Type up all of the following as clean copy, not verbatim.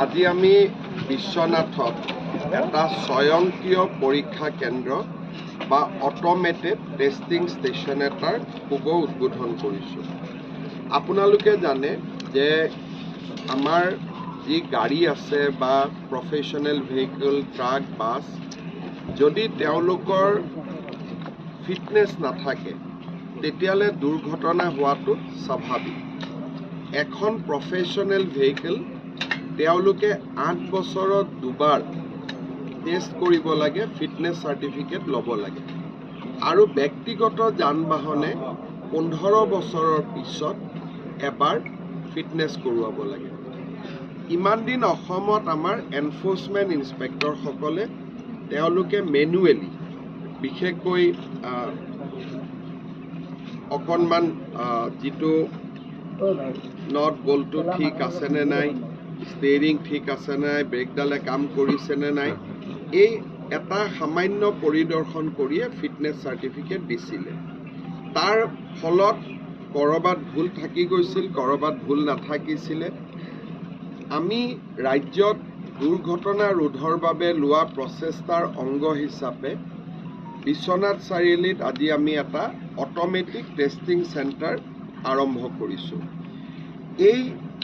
আজি আমি বিশ্বনাথত এটা স্বয়ংক্ৰিয় পৰীক্ষা কেন্দ্ৰ বা অটোমেটেড টেষ্টিং ষ্টেচন এটাৰ শুভ উদ্বোধন কৰিছোঁ। আপোনালোকে জানে যে আমাৰ যি গাড়ী আছে বা প্ৰফেশ্যনেল ভেহিকল ট্ৰাক বাছ, যদি তেওঁলোকৰ ফিটনেছ নাথাকে তেতিয়াহ'লে দুৰ্ঘটনা হোৱাটো স্বাভাৱিক। এখন প্ৰফেশ্যনেল ভেহিকল তেওঁলোকে 8 বছৰত দুবাৰ টেষ্ট কৰিব লাগে, ফিটনেছ চাৰ্টিফিকেট ল'ব লাগে, আৰু ব্যক্তিগত যান বাহনে 15 বছৰৰ পিছত এবাৰ ফিটনেছ কৰোৱাব লাগে। ইমান দিন অসমত আমাৰ এনফৰ্চমেণ্ট ইনস্পেক্টৰসকলে তেওঁলোকে মেনুৱেলি, বিশেষকৈ অকণমান যিটো নট বল্টটো ঠিক আছেনে নাই, ষ্টেৰিং ঠিক আছে নাই, ব্ৰেকডালে কাম কৰিছেনে নাই, এই এটা সামান্য পৰিদৰ্শন কৰিয়ে ফিটনেছ চাৰ্টিফিকেট দিছিলে। তাৰ ফলত ক'ৰবাত ভুল থাকি গৈছিল, ক'ৰবাত ভুল নাথাকিছিলে। আমি ৰাজ্যত দুৰ্ঘটনা ৰোধৰ বাবে লোৱা প্ৰচেষ্টাৰ অংগ হিচাপে বিশ্বনাথ চাৰিআলিত আজি আমি এটা অটোমেটিক টেষ্টিং চেণ্টাৰ আৰম্ভ কৰিছোঁ। এই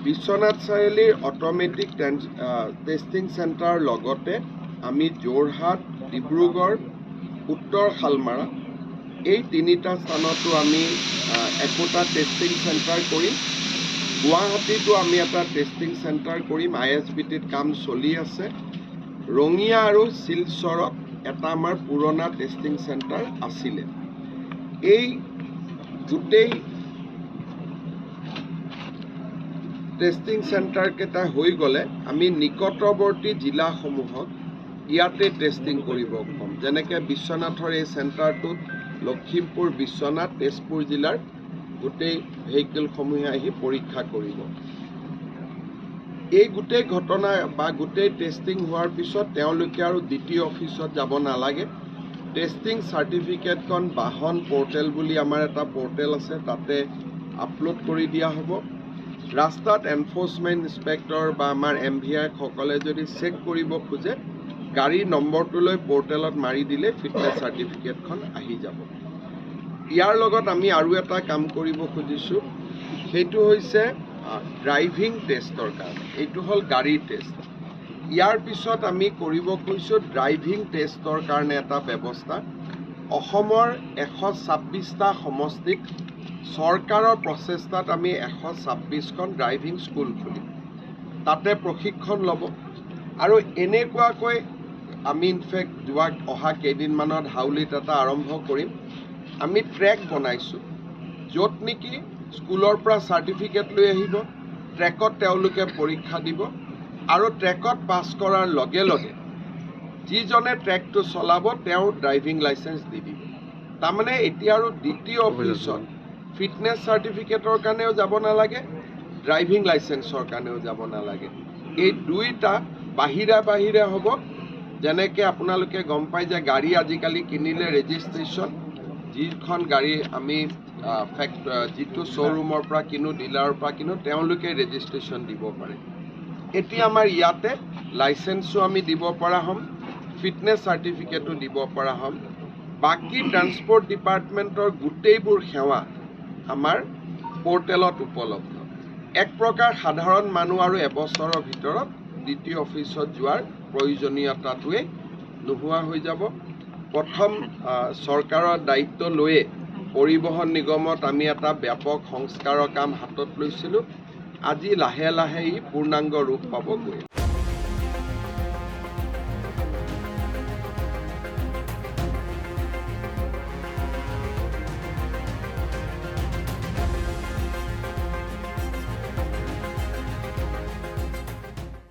বিশ্বনাথ চাৰিআলিৰ অটোমেটিক টেষ্টিং চেণ্টাৰৰ লগতে আমি যোৰহাট, ডিব্ৰুগড়, উত্তৰ শালমাৰা এই 3টা স্থানতো আমি একোটা টেষ্টিং চেণ্টাৰ কৰিম। গুৱাহাটীতো আমি এটা টেষ্টিং চেণ্টাৰ কৰিম, ISBTত কাম চলি আছে। ৰঙিয়া আৰু শিলচৰত এটা আমাৰ পুৰণা টেষ্টিং চেণ্টাৰ আছিলে। এই গোটেই টেষ্টিং চেণ্টাৰকেইটা হৈ গ'লে আমি নিকটৱৰ্তী জিলাসমূহত ইয়াতে টেষ্টিং কৰিব ক'ম। যেনেকৈ বিশ্বনাথৰ এই চেণ্টাৰটোত লখিমপুৰ, বিশ্বনাথ, তেজপুৰ জিলাৰ গোটেই ভেহিকেলসমূহে আহি পৰীক্ষা কৰিব। এই গোটেই ঘটনা বা গোটেই টেষ্টিং হোৱাৰ পিছত তেওঁলোকে আৰু দ্বিতীয় অফিচত যাব নালাগে। টেষ্টিং চাৰ্টিফিকেটখন বাহন পৰ্টেল বুলি আমাৰ এটা পৰ্টেল আছে, তাতে আপলোড কৰি দিয়া হ'ব। ৰাস্তাত এনফৰ্চমেণ্ট ইনস্পেক্টৰ বা আমাৰ MVI সকলে যদি চেক কৰিব খোজে, গাড়ীৰ নম্বৰটোলৈ পৰ্টেলত মাৰি দিলে ফিটনেছ চাৰ্টিফিকেটখন আহি যাব। ইয়াৰ লগত আমি আৰু এটা কাম কৰিব খুজিছোঁ, সেইটো হৈছে ড্ৰাইভিং টেষ্টৰ কাৰণে। এইটো হ'ল গাড়ীৰ টেষ্ট। ইয়াৰ পিছত আমি কৰিব খুজিছোঁ ড্ৰাইভিং টেষ্টৰ কাৰণে এটা ব্যৱস্থা। অসমৰ 126টা সমষ্টিক চৰকাৰৰ প্ৰচেষ্টাত আমি 126খন ড্ৰাইভিং স্কুল খুলিম, তাতে প্ৰশিক্ষণ ল'ব। আৰু এনেকুৱাকৈ আমি ইনফেক্ট অহা কেইদিনমানত হাউলিত এটা আৰম্ভ কৰিম। আমি ট্ৰেক বনাইছোঁ, য'ত নেকি স্কুলৰ পৰা চাৰ্টিফিকেট লৈ আহিব, ট্ৰেকত তেওঁলোকে পৰীক্ষা দিব, আৰু ট্ৰেকত পাছ কৰাৰ লগে লগে যিজনে ট্ৰেকটো চলাব তেওঁ ড্ৰাইভিং লাইচেন্স দি দিব। তাৰমানে এতিয়া আৰু দ্বিতীয় অফিচত ফিটনেছ চাৰ্টিফিকেটৰ কাৰণেও যাব নালাগে, ড্ৰাইভিং লাইচেন্সৰ কাৰণেও যাব নালাগে। এই দুইটা বাহিৰে হ'ব। যেনেকৈ আপোনালোকে গম পায় যে গাড়ী আজিকালি কিনিলে ৰেজিষ্ট্ৰেশ্যন, যিখন গাড়ী আমি যিটো শ্ব'ৰুমৰ পৰা কিনো, ডিলাৰৰ পৰা কিনো, তেওঁলোকে ৰেজিষ্ট্ৰেশ্যন দিব পাৰে। এতিয়া আমাৰ ইয়াতে লাইচেন্সো আমি দিব পৰা হ'ম, ফিটনেছ চাৰ্টিফিকেটো দিব পৰা হ'ম। বাকী ট্ৰান্সপৰ্ট ডিপাৰ্টমেণ্টৰ গোটেইবোৰ সেৱা আমাৰ পৰ্টেলত উপলব্ধ। এক প্ৰকাৰ সাধাৰণ মানুহ আৰু এবছৰৰ ভিতৰত দ্বিতীয় অফিচত যোৱাৰ প্ৰয়োজনীয়তাটোৱে নোহোৱা হৈ যাব। প্ৰথম চৰকাৰৰ দায়িত্ব লৈয়ে পৰিবহণ নিগমত আমি এটা ব্যাপক সংস্কাৰৰ কাম হাতত লৈছিলোঁ। আজি লাহে লাহে ই পূৰ্ণাংগ ৰূপ পাব গৈ